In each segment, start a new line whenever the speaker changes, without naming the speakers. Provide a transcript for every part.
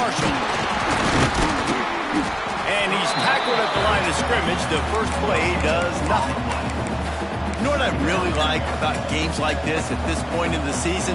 Marshall. And he's tackled at the line of scrimmage. The first play does nothing. You know what I really like about games like this at this point in the season?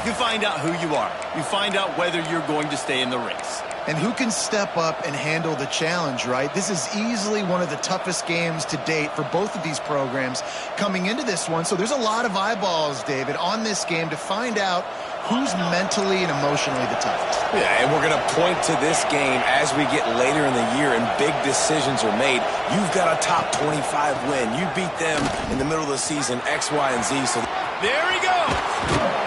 You find out who you are. You find out whether you're going to stay in the race.
And who can step up and handle the challenge, right? This is easily one of the toughest games to date for both of these programs coming into this one. So there's a lot of eyeballs, David, on this game to find out who's mentally and emotionally the toughest.
Yeah, and we're going to point to this game as we get later in the year and big decisions are made. You've got a top 25 win. You beat them in the middle of the season, X, Y, and Z. So
there he goes.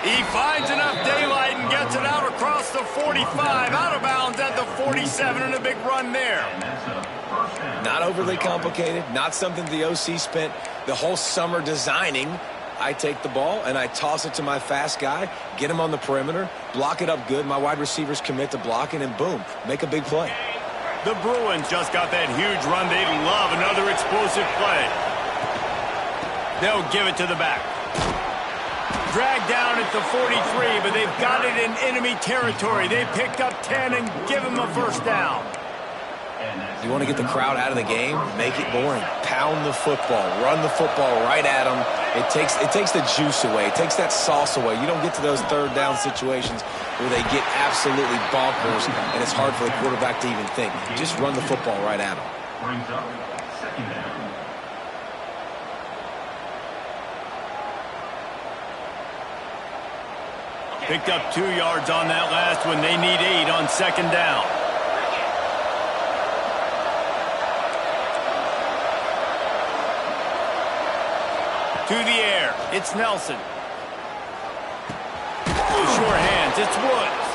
He finds enough daylight and gets it out across the 45, out of bounds at the 47, and a big run there.
Not overly complicated, not something the OC spent the whole summer designing. I take the ball and I toss it to my fast guy, get him on the perimeter, block it up good. My wide receivers commit to blocking, and boom, make a big play.
The Bruins just got that huge run. They love another explosive play. They'll give it to the back. Dragged down at the 43, but they've got it in enemy territory. They picked up 10 and give him a first down.
You want to get the crowd out of the game? Make it boring. Pound the football. Run the football right at them. It takes the juice away. It takes that sauce away. You don't get to those third down situations where they get absolutely bonkers, and it's hard for the quarterback to even think. Just run the football right at them.
Brings up second down.
Picked up 2 yards on that last one. They need 8 on second down. To the air. It's Nelson. Sure hands. It's Woods.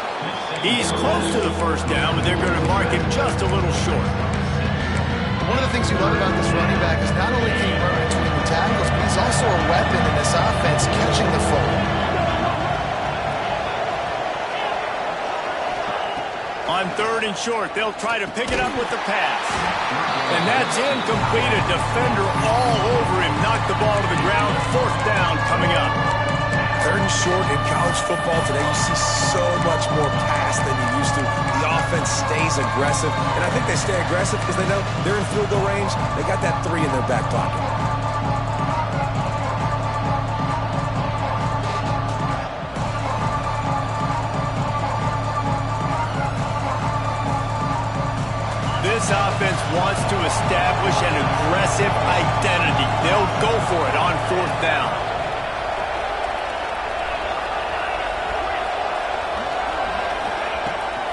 He's close to the first down, but they're going to mark him just a little short.
One of the things you love about this running back is not only can he run between the tackles, but he's also a weapon in this offense, catching the football.
On third and short, they'll try to pick it up with the pass. And that's incomplete. A defender all over him. Knocked the ball to the ground. Fourth down coming up.
Third and short in college football today, you see so much more pass than you used to. The offense stays aggressive. And I think they stay aggressive because they know they're in field goal range. They got that 3 in their back pocket.
This offense wants to establish an aggressive identity. They'll go for it on fourth down.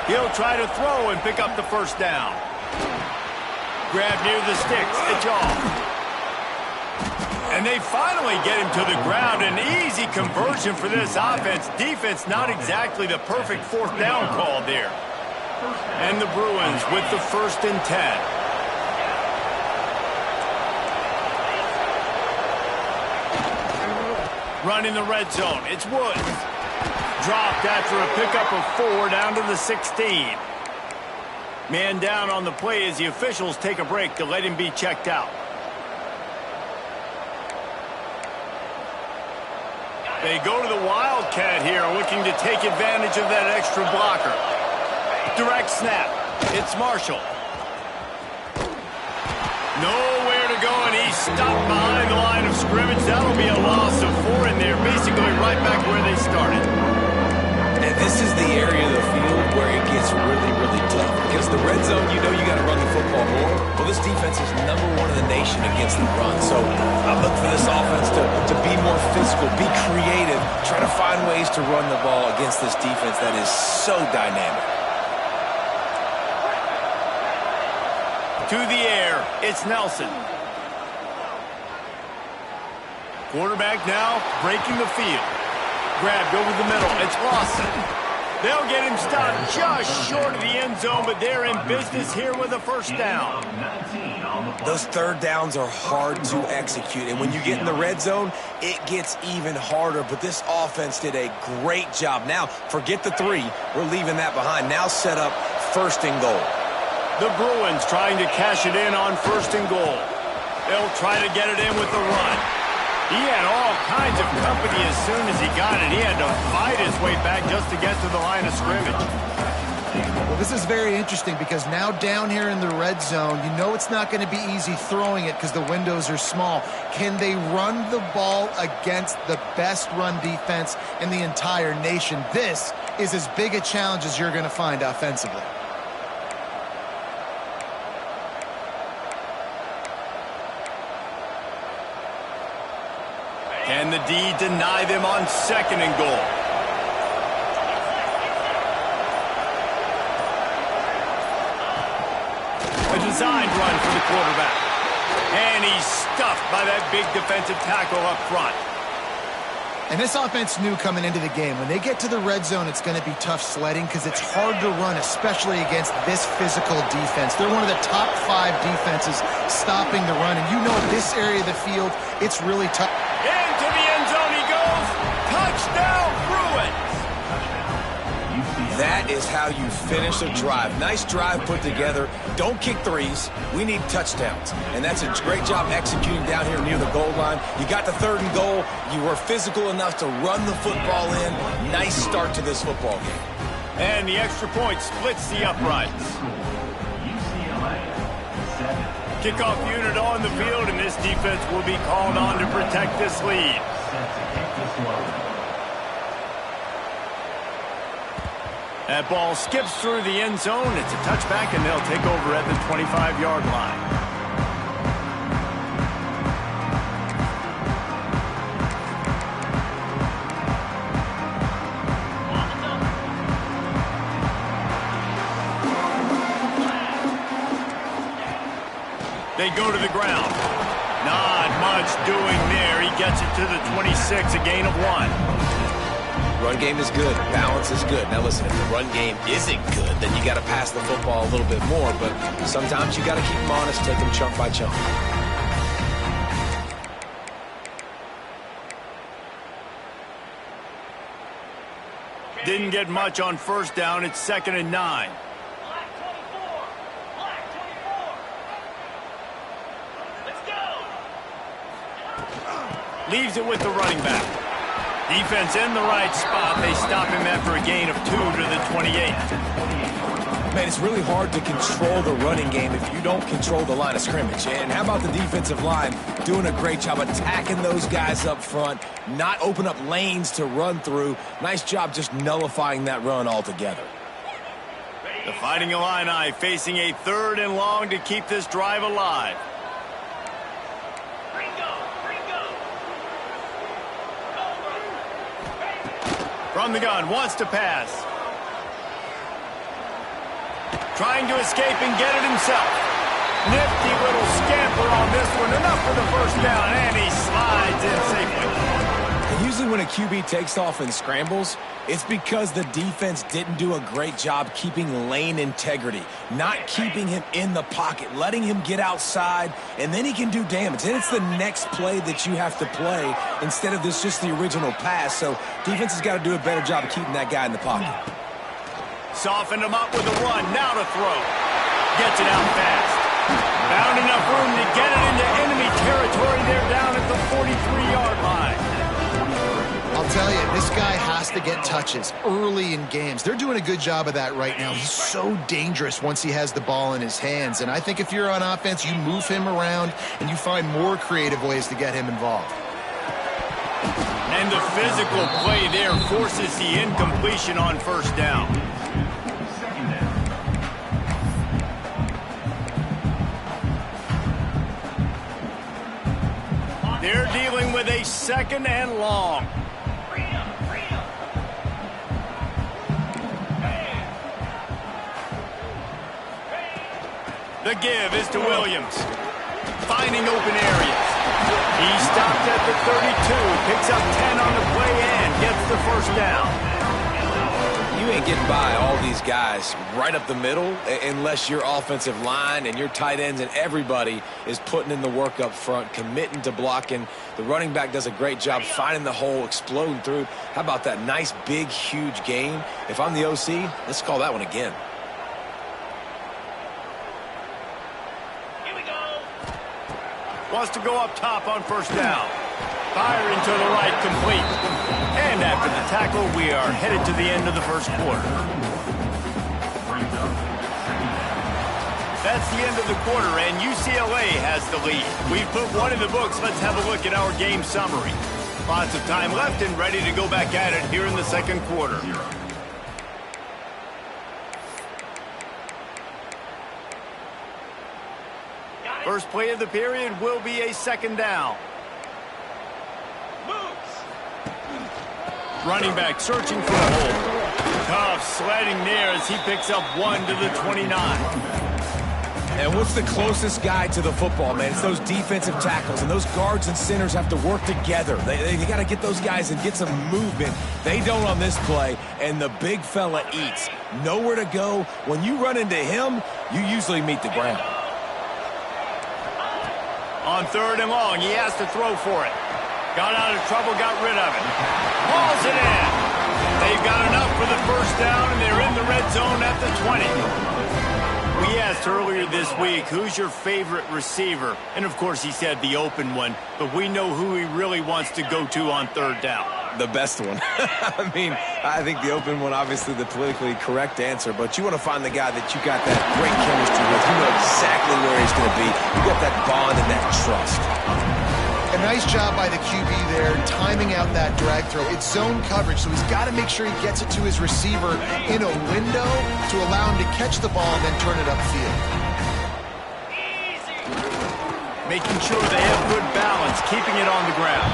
He'll try to throw and pick up the first down. Grab near the sticks. It's off. And they finally get him to the ground. An easy conversion for this offense. Defense not exactly the perfect fourth down call there. And the Bruins with the 1st and 10. Run in the red zone. It's Woods. Dropped after a pickup of 4 down to the 16. Man down on the play as the officials take a break to let him be checked out. They go to the Wildcat here, looking to take advantage of that extra blocker. Direct snap. It's Marshall. Nowhere to go, and he's stopped behind the line of scrimmage. That'll be a loss of 4 in there, basically right back where they started.
And this is the area of the field where it gets really, really tough. Because the red zone, you know you got to run the football more. Well, this defense is #1 in the nation against the run. So I look for this offense to be more physical, be creative, try to find ways to run the ball against this defense that is so dynamic.
To the air, it's Nelson. Quarterback now breaking the field. Grabbed over the middle. It's Lawson. They'll get him stopped just short of the end zone, but they're in business here with a first down.
Those third downs are hard to execute, and when you get in the red zone, it gets even harder, but this offense did a great job. Now, forget the 3. We're leaving that behind. Now set up 1st and goal.
The Bruins trying to cash it in on 1st and goal. They'll try to get it in with the run. He had all kinds of company as soon as he got it. He had to fight his way back just to get to the line of scrimmage.
Well, this is very interesting because now down here in the red zone, you know it's not going to be easy throwing it because the windows are small. Can they run the ball against the best run defense in the entire nation? This is as big a challenge as you're going to find offensively.
Can the D deny them on 2nd and goal? A designed run for the quarterback. And he's stuffed by that big defensive tackle up front.
And this offense knew coming into the game, when they get to the red zone, it's going to be tough sledding because it's hard to run, especially against this physical defense. They're one of the top 5 defenses stopping the run. And you know this area of the field, it's really tough.
Into the end zone he goes. Touchdown, Bruins.
That is how you finish a drive. Nice drive put together. Don't kick threes. We need touchdowns. And that's a great job executing down here near the goal line. You got the 3rd and goal. You were physical enough to run the football in. Nice start to this football game.
And the extra point splits the uprights. Kickoff unit on the field, and this defense will be called on to protect this lead. That ball skips through the end zone. It's a touchback, and they'll take over at the 25-yard line. They go to the ground. Not much doing there. He gets it to the 26, a gain of 1.
Run game is good. Balance is good. Now listen, if the run game isn't good, then you got to pass the football a little bit more. But sometimes you got to keep them honest, take them chunk by chunk.
Didn't get much on 1st down. It's 2nd and 9. Leaves it with the running back. Defense in the right spot. They stop him after a gain of 2 to the 28.
Man, it's really hard to control the running game if you don't control the line of scrimmage. And how about the defensive line doing a great job attacking those guys up front, not open up lanes to run through. Nice job just nullifying that run altogether.
The Fighting Illini facing a 3rd and long to keep this drive alive. From the gun, wants to pass. Trying to escape and get it himself. Nifty little scamper on this one. Enough for the 1st down, and he slides in safely.
And usually when a QB takes off and scrambles, it's because the defense didn't do a great job keeping lane integrity, not keeping him in the pocket, letting him get outside, and then he can do damage. And it's the next play that you have to play instead of this just the original pass. So defense has got to do a better job of keeping that guy in the pocket.
Softened him up with a run, now to throw. Gets it out fast. Found enough room to get it into enemy territory there down at the 43-yard line.
I'll tell you, this guy has to get touches early in games. They're doing a good job of that right now. He's so dangerous once he has the ball in his hands. And I think if you're on offense, you move him around and you find more creative ways to get him involved.
And the physical play there forces the incompletion on 1st down. They're dealing with a 2nd and long. The give is to Williams. Finding open areas. He stopped at the 32, picks up 10 on the play and gets the 1st down.
You ain't getting by all these guys right up the middle unless your offensive line and your tight ends and everybody is putting in the work up front, committing to blocking. The running back does a great job finding the hole, exploding through. How about that nice, big, huge gain? If I'm the OC, let's call that one again.
Wants to go up top on 1st down. Firing to the right, complete. And after the tackle, we are headed to the end of the 1st quarter. That's the end of the quarter, and UCLA has the lead. We've put one in the books. Let's have a look at our game summary. Lots of time left and ready to go back at it here in the second quarter. First play of the period will be a second down. Running back searching for a hole. Tough sledding there as he picks up 1 to the 29.
And what's the closest guy to the football, man? It's those defensive tackles, and those guards and centers have to work together. They got to get those guys and get some movement. They don't on this play, and the big fella eats. Nowhere to go. When you run into him, you usually meet the ground.
On 3rd and long, he has to throw for it. Got out of trouble, got rid of it. Hauls it in. They've got enough for the first down, and they're in the red zone at the 20. We asked earlier this week, who's your favorite receiver? And, of course, he said the open one. But we know who he really wants to go to on 3rd down.
The best one. I mean, I think the open one, obviously the politically correct answer. But you want to find the guy that you got that great chemistry with. You know exactly where he's going to be. You got that bond and that trust.
A nice job by the QB there, timing out that drag throw. It's zone coverage, so he's got to make sure he gets it to his receiver in a window to allow him to catch the ball and then turn it upfield.
Making sure they have good balance, keeping it on the ground.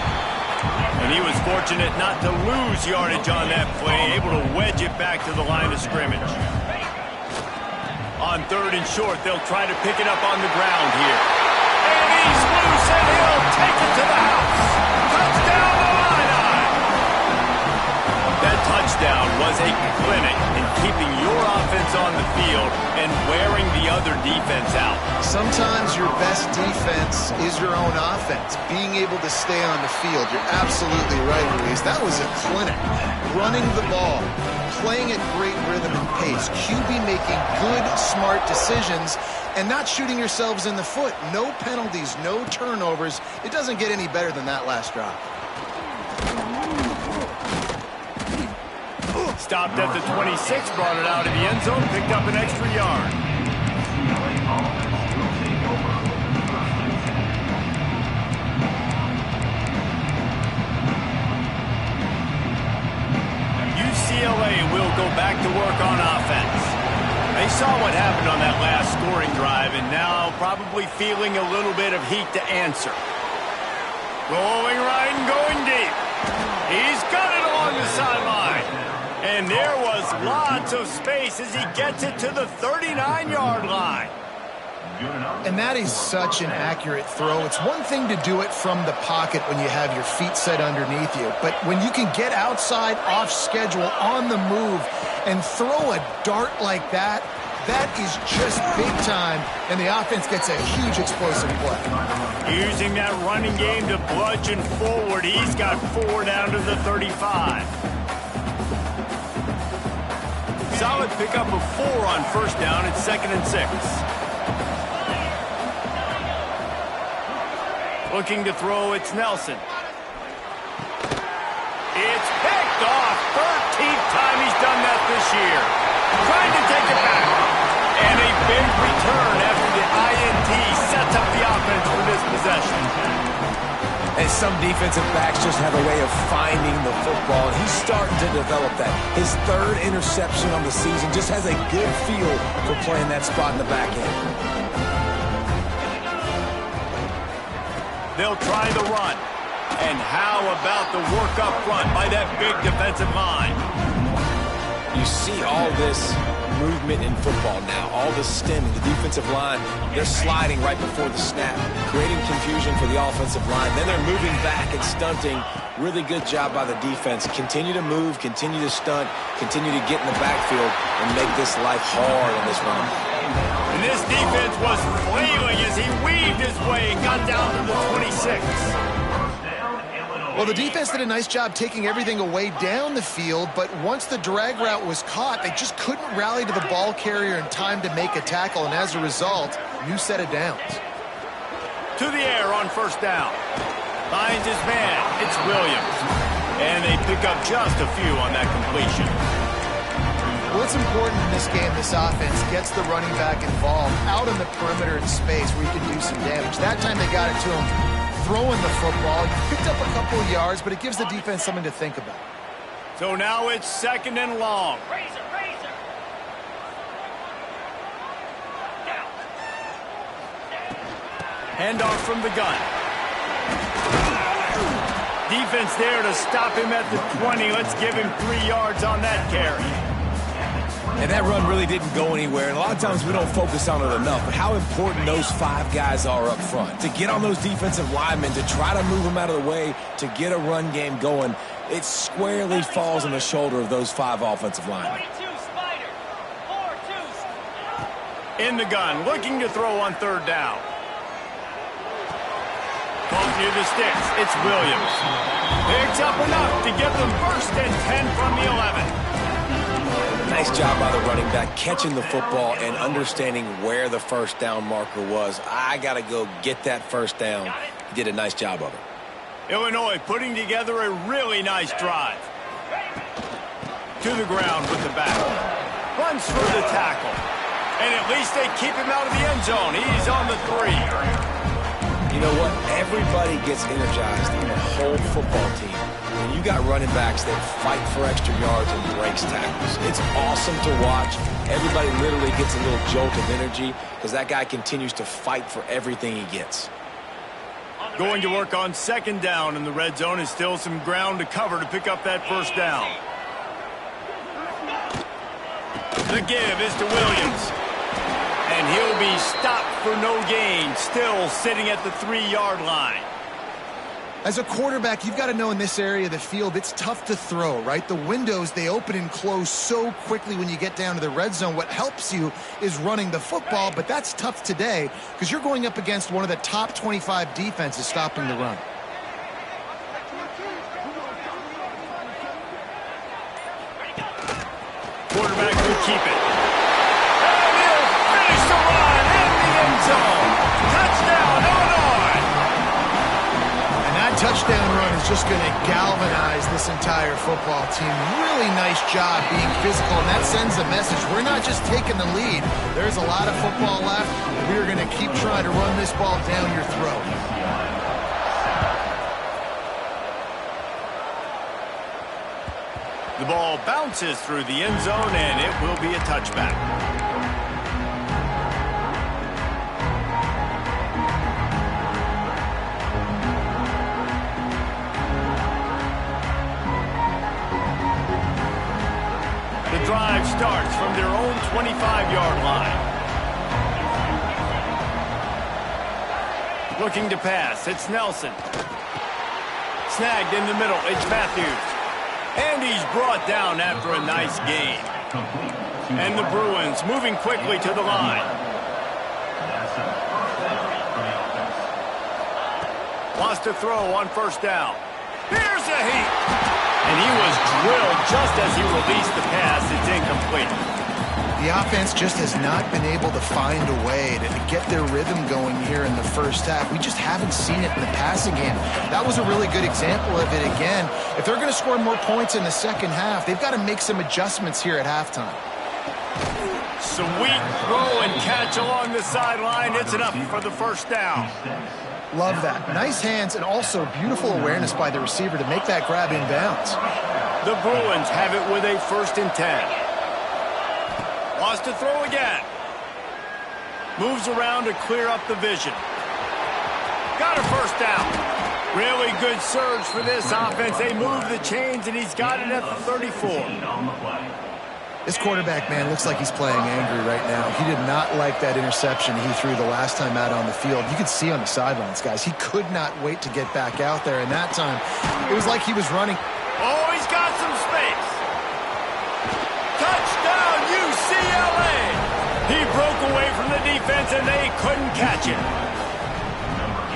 And he was fortunate not to lose yardage on that play, able to wedge it back to the line of scrimmage. On 3rd and short, they'll try to pick it up on the ground here. And he's loose, and he'll take it to the house. Touchdown, Illini! That touchdown was a clinic in keeping your offense on the field and wearing the other defense out.
Sometimes your best defense is your own offense, being able to stay on the field. You're absolutely right, Luis. That was a clinic. Running the ball, playing at great rhythm and pace, QB making good, smart decisions, and not shooting yourselves in the foot. No penalties, no turnovers. It doesn't get any better than that last drive.
Stopped at the 26, brought it out of the end zone, picked up an extra yard. UCLA will go back to work on offense. They saw what happened on that last scoring drive and now probably feeling a little bit of heat to answer. Going right and going deep. He's got it along the sideline. And there was lots of space as he gets it to the 39-yard line.
And that is such an accurate throw. It's one thing to do it from the pocket when you have your feet set underneath you, but when you can get outside, off schedule, on the move, and throw a dart like that, that is just big time, and the offense gets a huge explosive play.
Using that running game to bludgeon forward, he's got 4 down to the 35. Solid pickup of 4 on first down. It's 2nd and 6. Looking to throw, it's Nelson. It's picked off. 13th time he's done that this year. Trying to take it back. And a big return after the INT sets up the offense for this possession.
And some defensive backs just have a way of finding the football, and he's starting to develop that. His 3rd interception on the season just has a good feel for playing that spot in the back end.
They'll try the run. And how about the work up front by that big defensive line?
You see all this movement in football now, all the stemming, the defensive line, they're sliding right before the snap, creating confusion for the offensive line. Then they're moving back and stunting. Really good job by the defense. Continue to move, continue to stunt, continue to get in the backfield and make this life hard on this run.
And this defense was flailing as he weaved his way and got down to the 26.
Well, the defense did a nice job taking everything away down the field, but once the drag route was caught, they just couldn't rally to the ball carrier in time to make a tackle, and as a result, new set of downs.
To the air on first down. Finds his man. It's Williams. And they pick up just a few on that completion.
Well, it's important in this game, this offense gets the running back involved out on the perimeter in space where you can do some damage. That time they got it to him throwing the football. He picked up a couple of yards, but it gives the defense something to think about.
So now it's 2nd and long. Handoff from the gun. Defense there to stop him at the 20. Let's give him 3 yards on that carry.
And that run really didn't go anywhere. And a lot of times we don't focus on it enough, but how important those 5 guys are up front. To get on those defensive linemen, to try to move them out of the way, to get a run game going, it squarely falls on the shoulder of those 5 offensive linemen.
In the gun, looking to throw on 3rd down. Bump near the sticks. It's Williams. Picks up enough to give them 1st and 10 from the 11.
Nice job by the running back catching the football and understanding where the 1st down marker was. I got to go get that 1st down. He did a nice job of it.
Illinois putting together a really nice drive. To the ground with the back. Runs for the tackle. And at least they keep him out of the end zone. He's on the 3.
You know what? Everybody gets energized on the whole football team. When you got running backs that fight for extra yards and breaks tackles, it's awesome to watch. Everybody literally gets a little jolt of energy because that guy continues to fight for everything he gets.
Going to work on 2nd down in the red zone is still some ground to cover to pick up that 1st down. The give is to Williams. And he'll be stopped for no gain, still sitting at the 3-yard line.
As a quarterback, you've got to know in this area of the field, it's tough to throw, right? The windows, they open and close so quickly when you get down to the red zone. What helps you is running the football, but that's tough today because you're going up against one of the top 25 defenses stopping the run.
Quarterback will keep it. And he'll finish the run in the end zone. Touchdown, Illinois!
And that touchdown run is just going to galvanize this entire football team. Really nice job being physical, and that sends a message. We're not just taking the lead. There's a lot of football left. We're going to keep trying to run this ball down your throat.
The ball bounces through the end zone, and it will be a touchback. The drive starts from their own 25-yard line. Looking to pass, it's Nelson. Snagged in the middle, it's Matthews. And he's brought down after a nice gain. And the Bruins moving quickly to the line. Wants to throw on 1st down. Here's a heat. And he was drilled just as he released the pass. It's incomplete.
The offense just has not been able to find a way to get their rhythm going here in the 1st half. We just haven't seen it in the passing game. That was a really good example of it again. If they're going to score more points in the 2nd half, they've got to make some adjustments here at halftime.
Sweet throw and catch along the sideline. It's enough for the 1st down.
Love that. Nice hands and also beautiful awareness by the receiver to make that grab inbounds.
The Bruins have it with a 1st and 10. Wants to throw again. Moves around to clear up the vision. Got a 1st down. Really good surge for this offense. They move the chains, and he's got it at the 34.
This quarterback, man, looks like he's playing angry right now. He did not like that interception he threw the last time out on the field. You could see on the sidelines, guys, he could not wait to get back out there. And that time, it was like he was running.
Oh, he's got some space. Touchdown, UCLA. He broke away from the defense, and they couldn't catch it.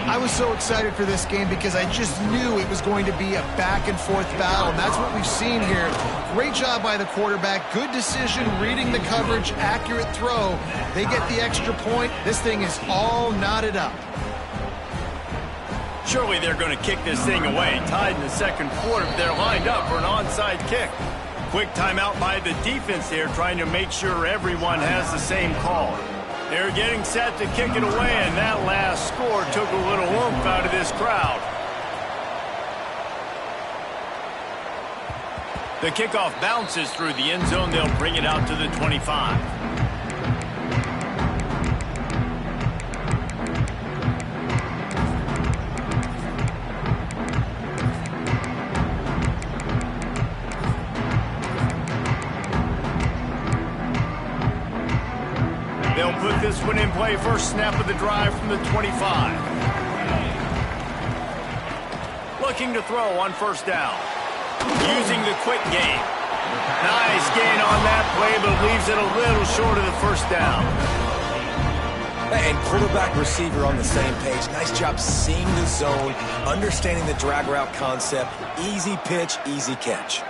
I was so excited for this game because I just knew it was going to be a back-and-forth battle, and that's what we've seen here. Great job by the quarterback. Good decision, reading the coverage, accurate throw. They get the extra point. This thing is all knotted up.
Surely they're going to kick this thing away. Tied in the 2nd quarter, they're lined up for an onside kick. Quick timeout by the defense there, trying to make sure everyone has the same call. They're getting set to kick it away, and that last score took a little oomph out of this crowd. The kickoff bounces through the end zone. They'll bring it out to the 25. They'll put this one in play. First snap of the drive from the 25. Looking to throw on first down. Using the quick game. Nice gain on that play, but leaves it a little short of the first down.
And quarterback receiver on the same page. Nice job seeing the zone, understanding the drag route concept. Easy pitch, easy catch.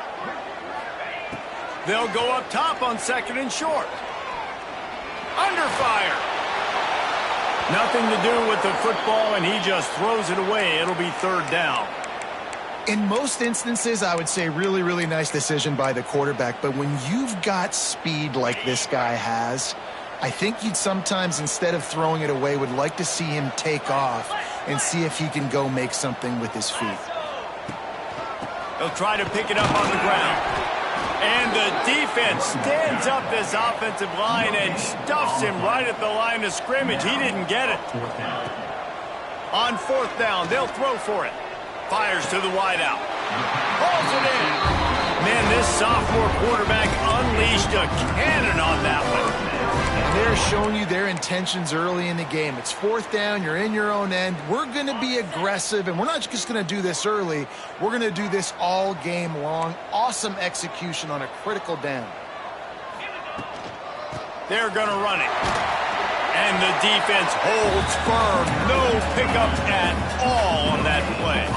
They'll go up top on second and short. Under fire. Nothing to do with the football, and he just throws it away. It'll be third down.
In most instances, I would say really, really nice decision by the quarterback. But when you've got speed like this guy has, I think you'd sometimes, instead of throwing it away, would like to see him take off and see if he can go make something with his feet.
They'll try to pick it up on the ground. And the defense stands up this offensive line and stuffs him right at the line of scrimmage. He didn't get it. On fourth down, they'll throw for it. Fires to the wideout. Hauls it in. Man, this sophomore quarterback unleashed a cannon on that one.
And they're showing you their intentions early in the game. It's fourth down. You're in your own end. We're going to be aggressive, and we're not just going to do this early. We're going to do this all game long. Awesome execution on a critical down.
They're going to run it. And the defense holds firm. No pickup at all on that play.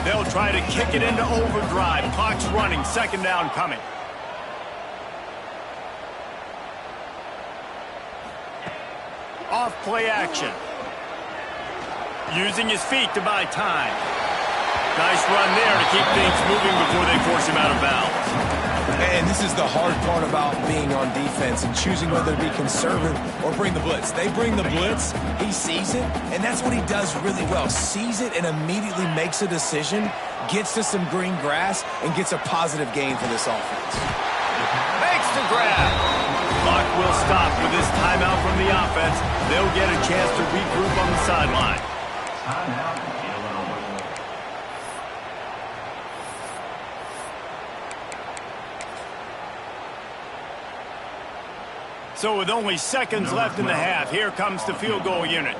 They'll try to kick it into overdrive. Clock's running. Second down coming. Off play action. Using his feet to buy time. Nice run there to keep things moving before they force him out of bounds.
And this is the hard part about being on defense and choosing whether to be conservative or bring the blitz. They bring the blitz, he sees it, and that's what he does really well. Sees it and immediately makes a decision, gets to some green grass, and gets a positive gain for this offense.
Makes the grab. Clock will stop with this timeout from the offense. They'll get a chance to regroup on the sideline.
Timeout.
So with only seconds left in the half, here comes the field goal unit.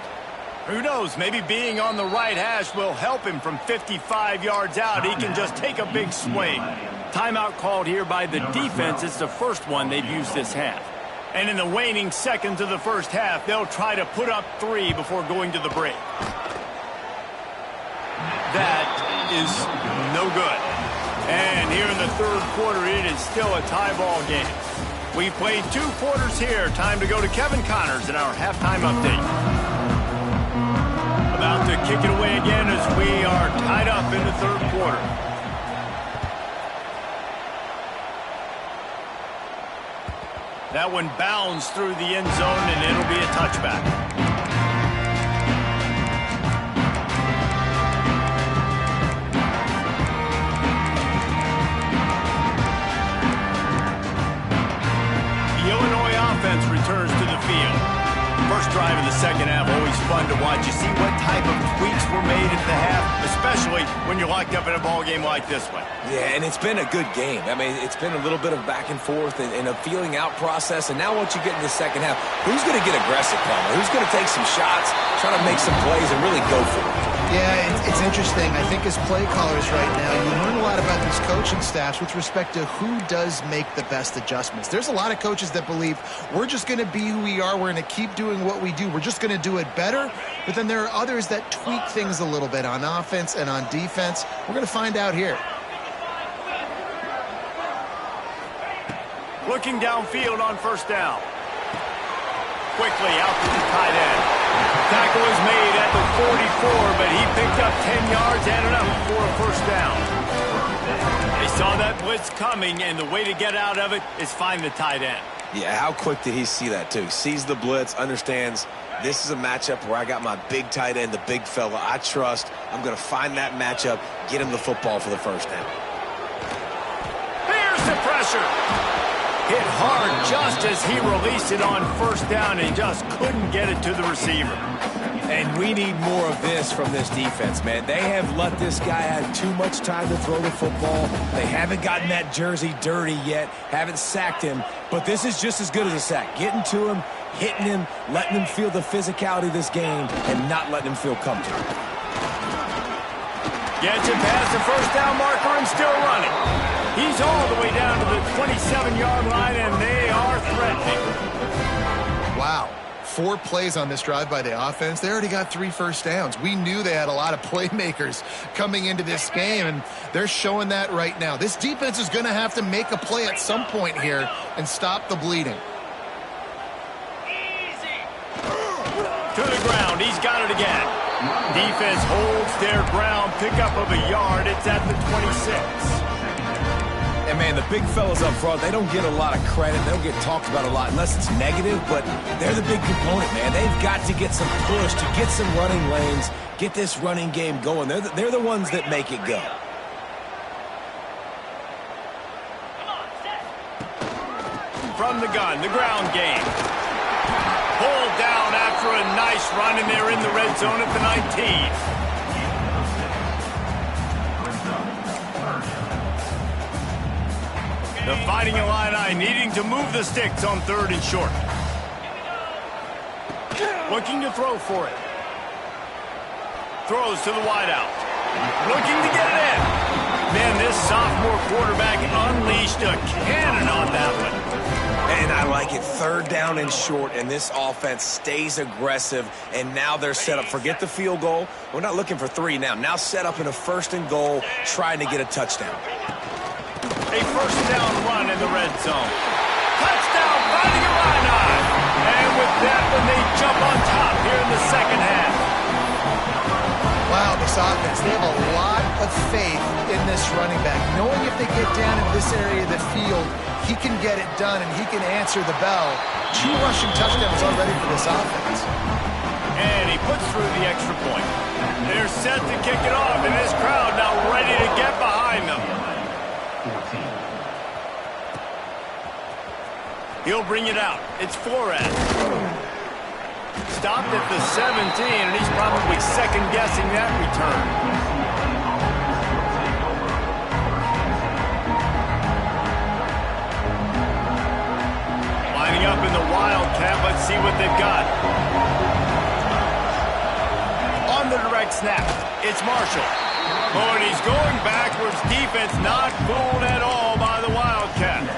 Who knows, maybe being on the right hash will help him from 55 yards out. He can just take a big swing. Timeout called here by the defense. It's the first one they've used this half. And in the waning seconds of the first half, they'll try to put up 3 before going to the break. That is no good. And here in the third quarter, it is still a tie ball game. We've played 2 quarters here. Time to go to Kevin Connors in our halftime update. About to kick it away again as we are tied up in the third quarter. That one bounds through the end zone, and it'll be a touchback. Returns to the field. First drive of the second half, always fun to watch. You see what type of tweaks were made at the half, especially when you're locked up in a ball game like this one.
Yeah, and it's been a good game. I mean, it's been a little bit of back and forth and a feeling out process. And now once you get in the second half, who's going to get aggressive, Palmer? Who's going to take some shots, try to make some plays, and really go for it?
Yeah, it's interesting. I think as play callers right now, you learn a lot about these coaching staffs with respect to who does make the best adjustments. There's a lot of coaches that believe we're just going to be who we are. We're going to keep doing what we do. We're just going to do it better. But then there are others that tweak things a little bit on offense and on defense. We're going to find out here.
Looking downfield on first down. Quickly out to the tight end. Tackle was made at the 44, but he picked up 10 yards and enough for a first down. They saw that blitz coming, and the way to get out of it is find the tight end.
Yeah, how quick did he see that, too? Sees the blitz, understands this is a matchup where I got my big tight end, the big fella I trust. I'm going to find that matchup, get him the football for the first down.
Here's the pressure. Hit hard just as he released it on first down, and he just couldn't get it to the receiver.
And we need more of this from this defense, man. They have let this guy have too much time to throw the football. They haven't gotten that jersey dirty yet, haven't sacked him, but this is just as good as a sack. Getting to him, hitting him, letting him feel the physicality of this game, and not letting him feel comfortable.
Gets it past the first down marker and still running. He's all the way down to the 27-yard line, and they are threatening.
Wow. 4 plays on this drive by the offense. They already got 3 first downs. We knew they had a lot of playmakers coming into this game, and they're showing that right now. This defense is going to have to make a play at some point here and stop the bleeding.
To the ground. He's got it again. Defense holds their ground. Pickup of a yard. It's at the 26.
And, man, the big fellas up front, they don't get a lot of credit. They don't get talked about a lot unless it's negative, but they're the big component, man. They've got to get some push, to get some running lanes, get this running game going. They're the ones that make it go.
From the gun, the ground game. Pulled down after a nice run, and they're in the red zone at the 19. The Fighting Illini needing to move the sticks on 3rd and short. Looking to throw for it. Throws to the wideout. Looking to get it in. Man, this sophomore quarterback unleashed a cannon on that one.
And I like it. 3rd down and short, and this offense stays aggressive, and now they're set up. Forget the field goal. We're not looking for 3 now. Now set up in a 1st and goal, trying to get a touchdown.
A first down run in the red zone. Touchdown, Fighting Illini. And with that one, they jump on top here in the second half.
Wow, this offense, they have a lot of faith in this running back, knowing if they get down in this area of the field, he can get it done and he can answer the bell. 2 rushing touchdowns already for this offense.
And he puts through the extra point. They're set to kick it off, and this crowd now ready to get behind them. He'll bring it out. It's Flores. Stopped at the 17, and he's probably second-guessing that return. Lining up in the Wildcat. Let's see what they've got. On the direct snap, it's Marshall. Oh, and he's going backwards. Defense not fooled at all by the Wildcat.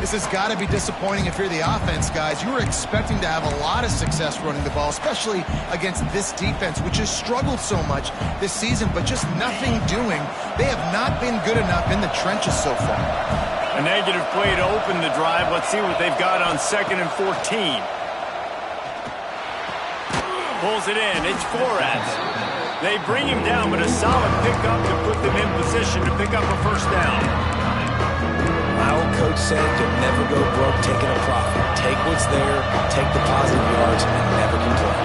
This has got to be disappointing if you're the offense, guys. You were expecting to have a lot of success running the ball, especially against this defense, which has struggled so much this season, but just nothing doing. They have not been good enough in the trenches so far.
A negative play to open the drive. Let's see what they've got on 2nd and 14. Pulls it in. It's Flores. They bring him down, but a solid pickup to put them in position to pick up a first down.
My old coach said you'll never go broke taking a profit. Take what's there, take the positive yards, and never complain.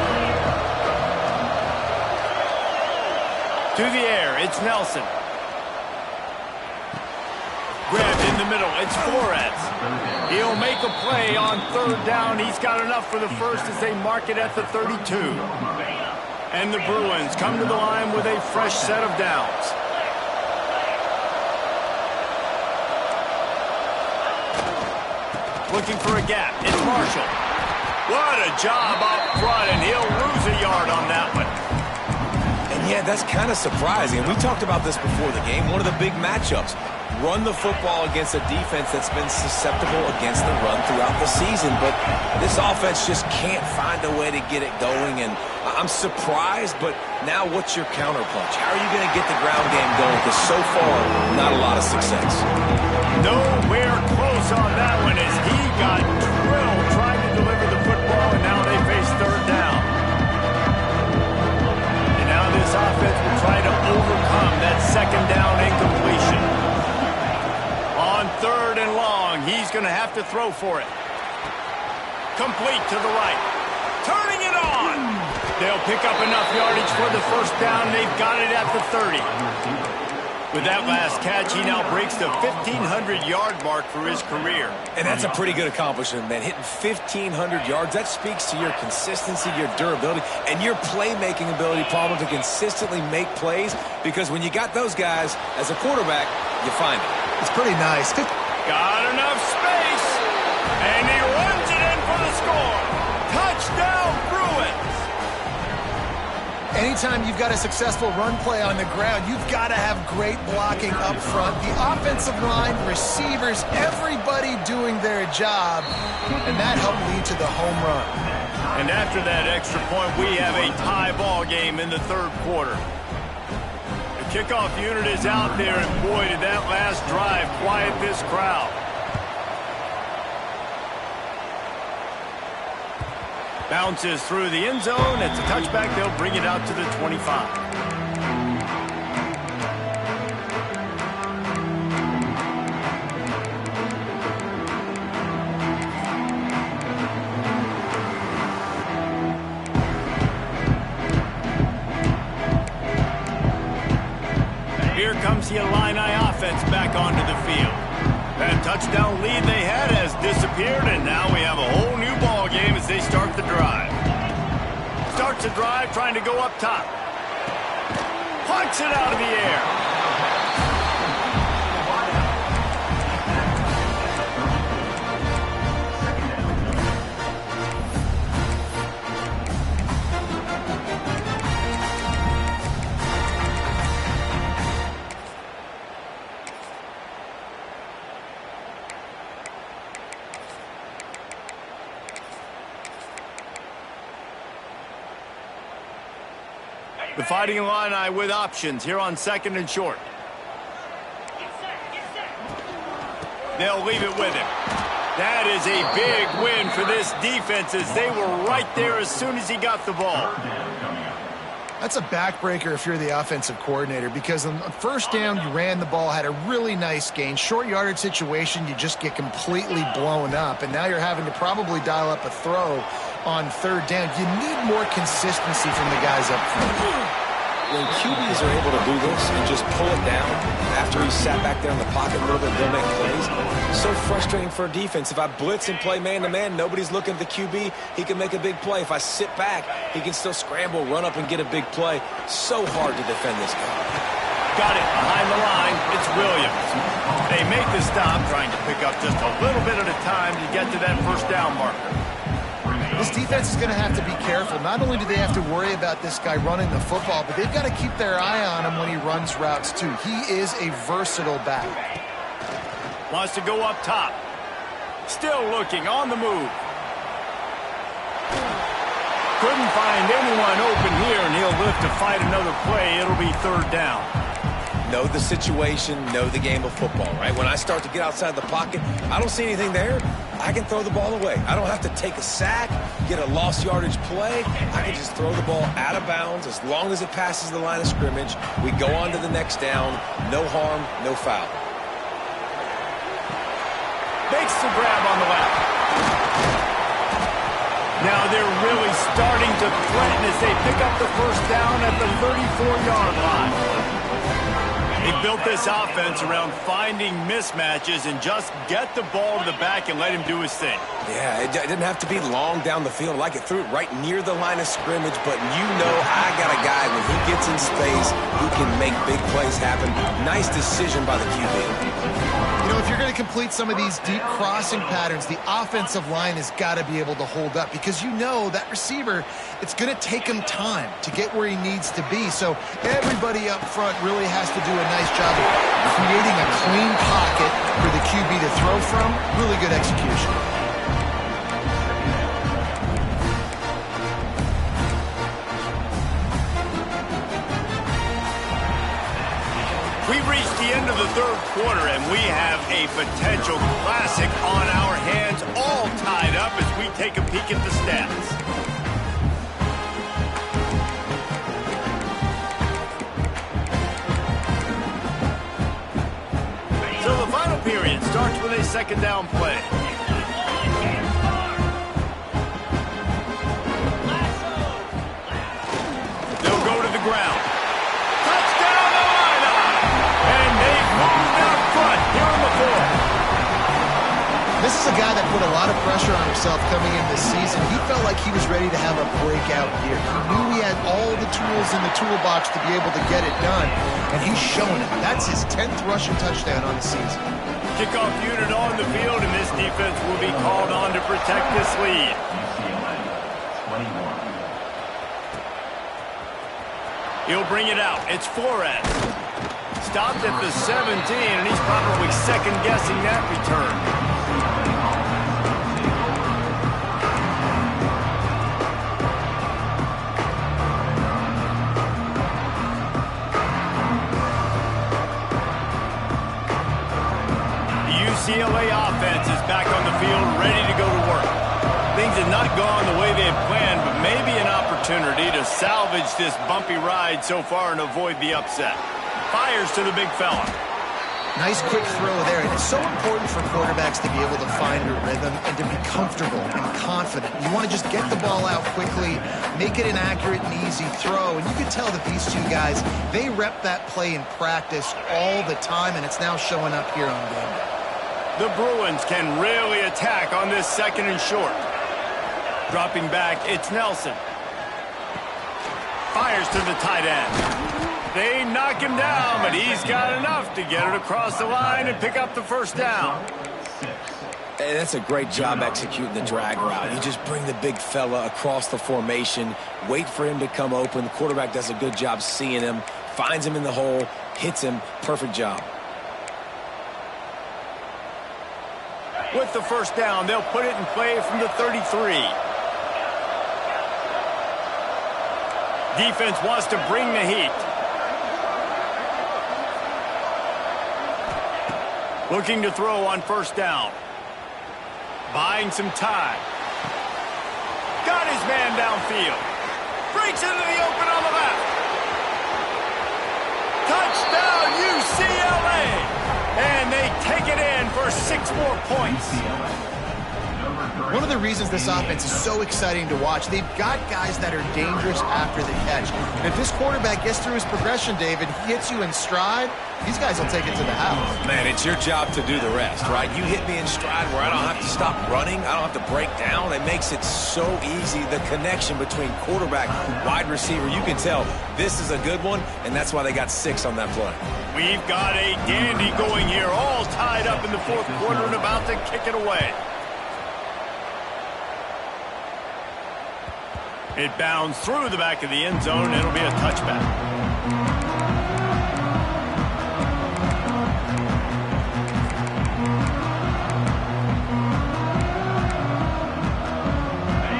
To the air, it's Nelson. Grabbed in the middle, it's Flores. He'll make a play on 3rd down. He's got enough for the first as they mark it at the 32. And the Bruins come to the line with a fresh set of downs. Looking for a gap. It's Marshall. What a job up front, and he'll lose a yard on that one.
And yeah, that's kind of surprising. We talked about this before the game. One of the big matchups. Run the football against a defense that's been susceptible against the run throughout the season. But this offense just can't find a way to get it going. And I'm surprised, but now what's your counterpunch? How are you going to get the ground game going? Because so far, not a lot of success.
Nowhere close on that one as he got drilled trying to deliver the football, and now they face 3rd down. And now this offense will try to overcome that 2nd down incomplete. to throw for it. Complete to the right. Turning it on. They'll pick up enough yardage for the first down. They've got it at the 30. With that last catch, he now breaks the 1,500-yard mark for his career.
And that's a pretty good accomplishment, man. Hitting 1,500 yards, that speaks to your consistency, your durability, and your playmaking ability, Palmer, to consistently make plays. Because when you got those guys, as a quarterback, you find it.
It's pretty nice.
Got enough space, and he runs it in for the score. Touchdown, Bruins.
Anytime you've got a successful run play on the ground, you've got to have great blocking up front. The offensive line, receivers, everybody doing their job, and that helped lead to the home run.
And after that extra point, we have a tie ball game in the third quarter. The kickoff unit is out there, and boy, did that last drive quiet this crowd. Bounces through the end zone. It's a touchback. They'll bring it out to the 25. Here comes the Illini offense back onto the field. That touchdown lead they had has disappeared, and now we have a whole new ball game as they start the drive. Starts the drive trying to go up top. Punts it out of the air. The Fighting Illini with options here on 2nd and short. They'll leave it with him. That is a big win for this defense as they were right there as soon as he got the ball.
That's a backbreaker if you're the offensive coordinator, because on first down, you ran the ball, had a really nice gain. Short yardage situation, you just get completely blown up, and now you're having to probably dial up a throw on third down. You need more consistency from the guys up front.
When QBs are able to do this and just pull it down after he sat back there in the pocket a little bit, they'll make plays. It's so frustrating for a defense. If I blitz and play man-to-man, nobody's looking at the QB. He can make a big play. If I sit back, he can still scramble, run up, and get a big play. So hard to defend this guy.
Got it behind the line. It's Williams. They make the stop, trying to pick up just a little bit at a time to get to that first down marker.
This defense is going to have to be careful. Not only do they have to worry about this guy running the football, but they've got to keep their eye on him when he runs routes too. He is a versatile back.
Wants to go up top. Still looking on the move. Couldn't find anyone open here, and he'll live to fight another play. It'll be third down.
Know the situation, know the game of football, right? When I start to get outside the pocket, I don't see anything there, I can throw the ball away. I don't have to take a sack, get a lost yardage play. I can just throw the ball out of bounds as long as it passes the line of scrimmage. We go on to the next down. No harm, no foul.
Makes the grab on the left. Now they're really starting to threaten as they pick up the first down at the 34-yard line. They built this offense around finding mismatches and just get the ball to the back and let him do his thing.
Yeah, it didn't have to be long down the field. Like it threw it right near the line of scrimmage, but you know I got a guy when he gets in space who can make big plays happen. Nice decision by the QB.
You know, if you're going to complete some of these deep crossing patterns, the offensive line has got to be able to hold up, because you know that receiver, it's going to take him time to get where he needs to be. So everybody up front really has to do a nice job of creating a clean pocket for the QB to throw from. Really good execution.
We've reached the end of the third quarter, and we have a potential classic on our hands, all tied up as we take a peek at the stats. So the final period starts with a second down play.
guy that put a lot of pressure on himself coming in this season. He felt like he was ready to have a breakout year. He knew he had all the tools in the toolbox to be able to get it done, and he's shown it. That's his 10th rushing touchdown on the season.
Kickoff unit on the field, and this defense will be called on to protect this lead.
UCLA, 21.
He'll bring it out. It's Flores. Stopped at the 17, and he's probably second-guessing that return. UCLA offense is back on the field, ready to go to work. Things have not gone the way they had planned, but maybe an opportunity to salvage this bumpy ride so far and avoid the upset. Fires to the big fella.
Nice quick throw there, and it's so important for quarterbacks to be able to find a rhythm and to be comfortable and confident. You want to just get the ball out quickly, make it an accurate and easy throw, and you can tell that these two guys, they rep that play in practice all the time, and it's now showing up here on game day.
The Bruins can really attack on this second and short. Dropping back, it's Nelson. Fires to the tight end. They knock him down, but he's got enough to get it across the line and pick up the first down.
Hey, that's a great job executing the drag route. You just bring the big fella across the formation, wait for him to come open. The quarterback does a good job seeing him, finds him in the hole, hits him. Perfect job.
With the first down, they'll put it in play from the 33. Defense wants to bring the heat. Looking to throw on first down. Buying some time. Got his man downfield. Breaks into the open on the left. Touchdown, UCLA! And they take it in for 6 more points.
One of the reasons this offense is so exciting to watch, they've got guys that are dangerous after the catch. And if this quarterback gets through his progression, David, he hits you in stride, these guys will take it to the house.
Man, it's your job to do the rest, right? You hit me in stride where I don't have to stop running. I don't have to break down. It makes it so easy. The connection between quarterback, wide receiver, you can tell this is a good one, and that's why they got 6 on that play.
We've got a dandy going here, all tied up in the fourth quarter and about to kick it away. It bounds through the back of the end zone, and it'll be a touchback.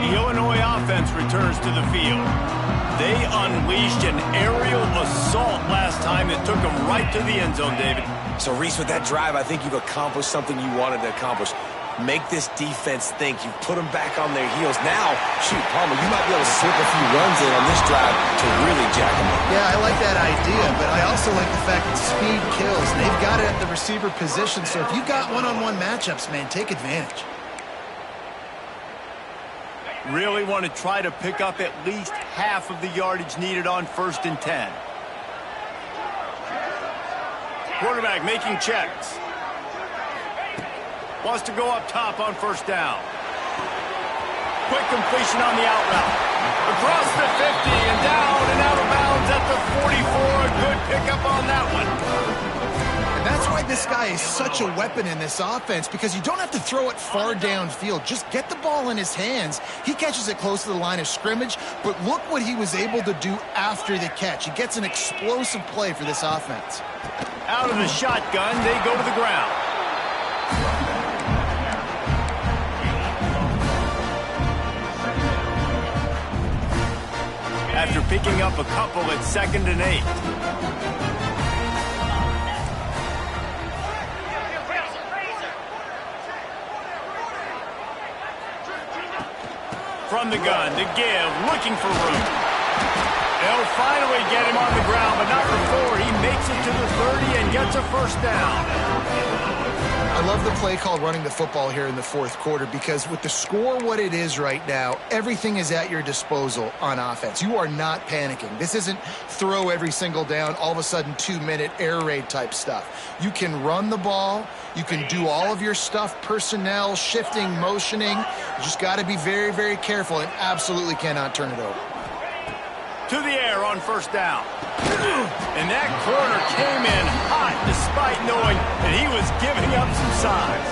The Illinois offense returns to the field. They unleashed an aerial assault last time that took them right to the end zone, David.
So, Reese, with that drive, I think you've accomplished something you wanted to accomplish. Make this defense think. You put them back on their heels. Now, shoot, Palmer, you might be able to slip a few runs in on this drive to really jack them up.
Yeah, I like that idea, but I also like the fact that speed kills. And they've got it at the receiver position, so if you've got one-on-one matchups, man, take advantage.
Really want to try to pick up at least half of the yardage needed on 1st and 10. Quarterback making checks. Wants to go up top on first down. Quick completion on the out route. Across the 50 and down and out of bounds at the 44. A good pickup on that one.
And that's why this guy is such a weapon in this offense, because you don't have to throw it far downfield. Just get the ball in his hands. He catches it close to the line of scrimmage, but look what he was able to do after the catch. He gets an explosive play for this offense.
Out of the shotgun, they go to the ground. After picking up a couple at 2nd and 8. From the gun to give, looking for room. They'll finally get him on the ground, but not before he makes it to the 30 and gets a first down.
I love the play called running the football here in the fourth quarter because with the score what it is right now, everything is at your disposal on offense. You are not panicking. This isn't throw every single down, all of a sudden 2-minute air raid type stuff. You can run the ball. You can do all of your stuff, personnel, shifting, motioning. You just got to be very, very careful and absolutely cannot turn it over.
To the air on first down. And that corner came in hot despite knowing that he was giving up some size.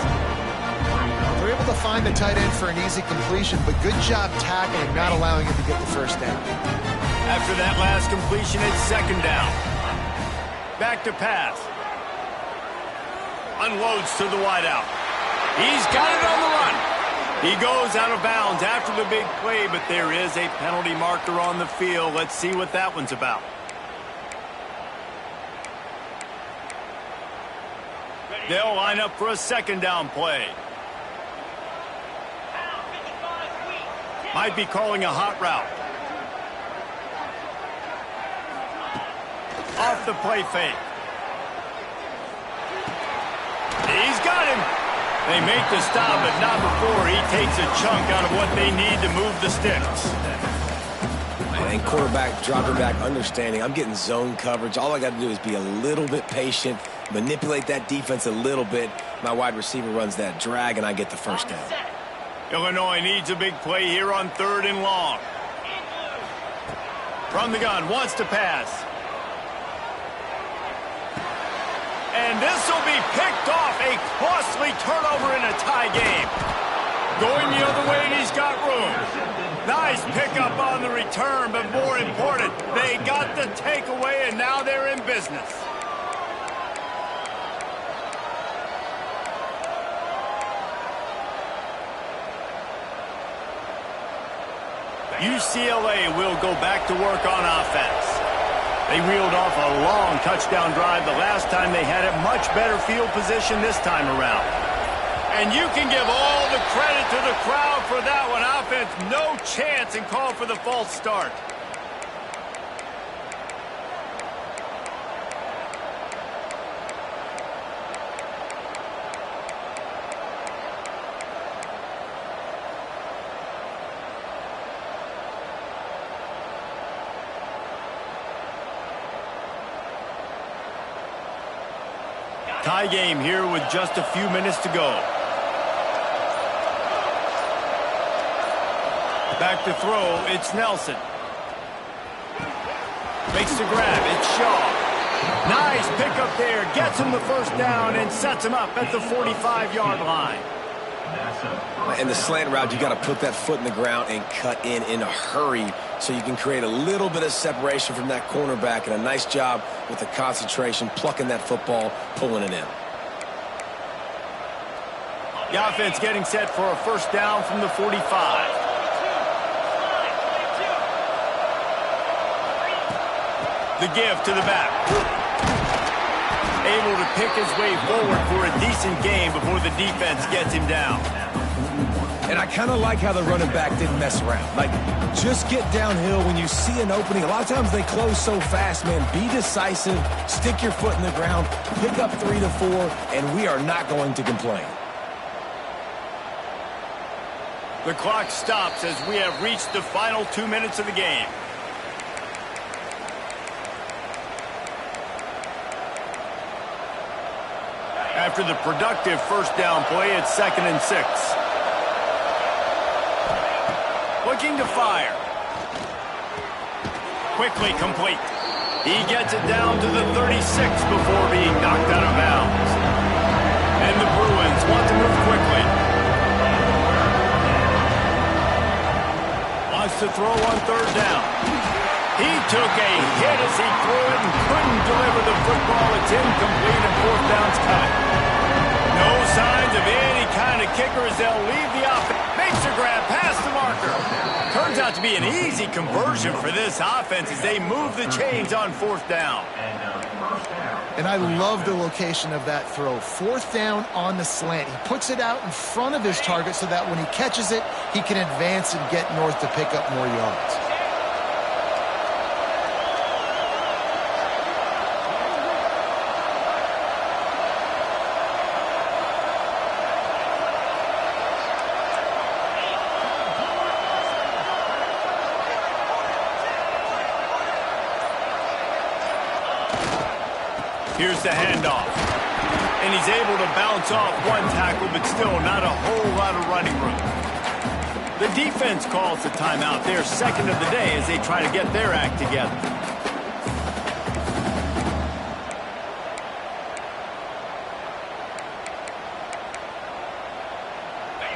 They're able to find the tight end for an easy completion, but good job tackling, not allowing him to get the first down.
After that last completion, it's second down. Back to pass. Unloads to the wideout. He's got it on the run. He goes out of bounds after the big play, but there is a penalty marker on the field. Let's see what that one's about. They'll line up for a second down play. Might be calling a hot route. Off the play fake. He's got him. They make the stop, but not before he takes a chunk out of what they need to move the sticks.
And quarterback dropping back, understanding I'm getting zone coverage. All I got to do is be a little bit patient, manipulate that defense a little bit. My wide receiver runs that drag, and I get the first down.
Illinois needs a big play here on third and long. From the gun, wants to pass. And this will be picked off. A costly turnover in a tie game. Going the other way, and he's got room. Nice pickup on the return, but more important, they got the takeaway, and now they're in business. UCLA will go back to work on offense. They reeled off a long touchdown drive the last time they had it. Much better field position this time around. And you can give all the credit to the crowd for that one. Offense, no chance, and call for the false start. Tie game here with just a few minutes to go. Back to throw, it's Nelson. Makes the grab, it's Shaw. Nice pickup there, gets him the first down and sets him up at the 45-yard line.
In the slant route, you got to put that foot in the ground and cut in a hurry so you can create a little bit of separation from that cornerback, and a nice job with the concentration, plucking that football, pulling it in.
The offense getting set for a first down from the 45. The give to the back. Able to pick his way forward for a decent game before the defense gets him down.
And I kind of like how the running back didn't mess around. Like, just get downhill when you see an opening. A lot of times they close so fast, man. Be decisive, stick your foot in the ground, pick up 3 to 4, and we are not going to complain.
The clock stops as we have reached the final 2 minutes of the game. After the productive first down play, it's 2nd and 6. Looking to fire. Quickly complete. He gets it down to the 36 before being knocked out of bounds. And the Bruins want to move quickly. Wants to throw on third down. He took a hit as he threw it and couldn't deliver the football. It's incomplete and fourth down's coming. No signs of any kind of kicker as they'll leave the offense. Makes a grab past the marker. Turns out to be an easy conversion for this offense as they move the chains on fourth down.
And I love the location of that throw. Fourth down on the slant. He puts it out in front of his target so that when he catches it, he can advance and get north to pick up more yards.
Here's the handoff. And he's able to bounce off one tackle, but still not a whole lot of running room. The defense calls the timeout. They're second of the day as they try to get their act together.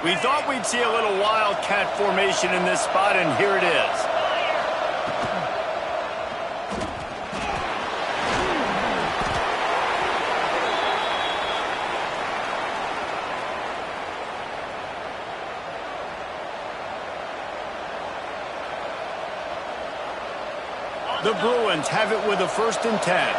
We thought we'd see a little wildcat formation in this spot, and here it is. The Bruins have it with a 1st and 10.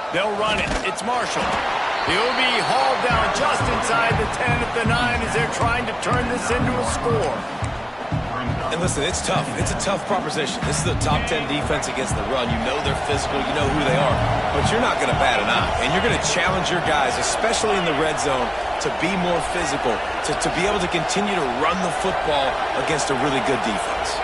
They'll run it. It's Marshall. He'll be hauled down just inside the 10 at the 9 as they're trying to turn this into a score.
And listen, it's tough. It's a tough proposition. This is a top 10 defense against the run. You know they're physical. You know who they are. But you're not going to bat an eye. And you're going to challenge your guys, especially in the red zone, to be more physical, to be able to continue to run the football against a really good defense.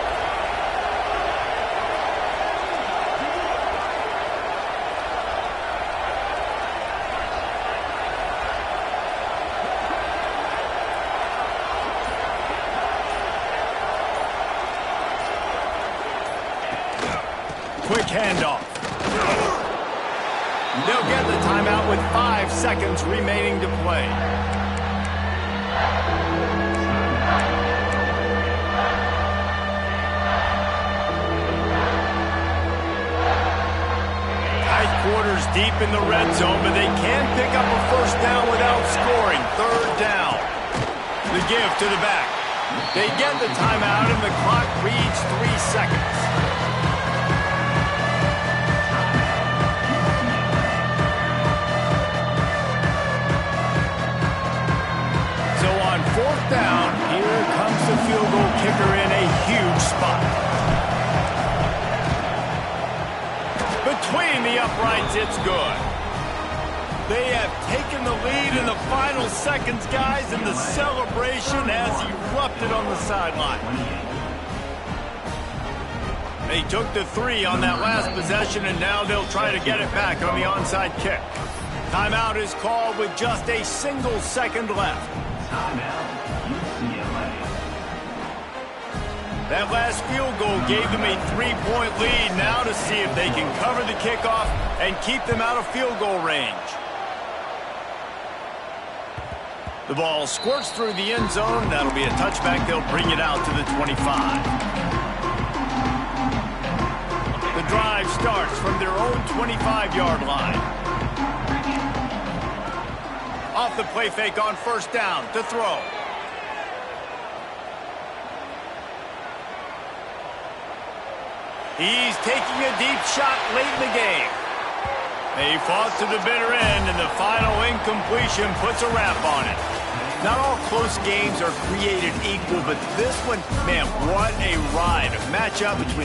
Quick handoff. They'll get the timeout with 5 seconds remaining to play. Tight quarters deep in the red zone, but they can pick up a 1st down without scoring. 3rd down. The give to the back. They get the timeout, and the clock reads 3 seconds. On 4th down, here comes the field goal kicker in a huge spot. Between the uprights, it's good. They have taken the lead in the final seconds, guys, and the celebration has erupted on the sideline. They took the 3 on that last possession, and now they'll try to get it back on the onside kick. Timeout is called with just a single second left. That last field goal gave them a 3-point lead. Now to see if they can cover the kickoff and keep them out of field goal range. The ball squirts through the end zone. That'll be a touchback. They'll bring it out to the 25. The drive starts from their own 25-yard line. Off the play fake on 1st down to throw. He's taking a deep shot late in the game. They fought to the bitter end, and the final incompletion puts a wrap on it. Not all close games are created equal, but this one, man, what a ride. A matchup between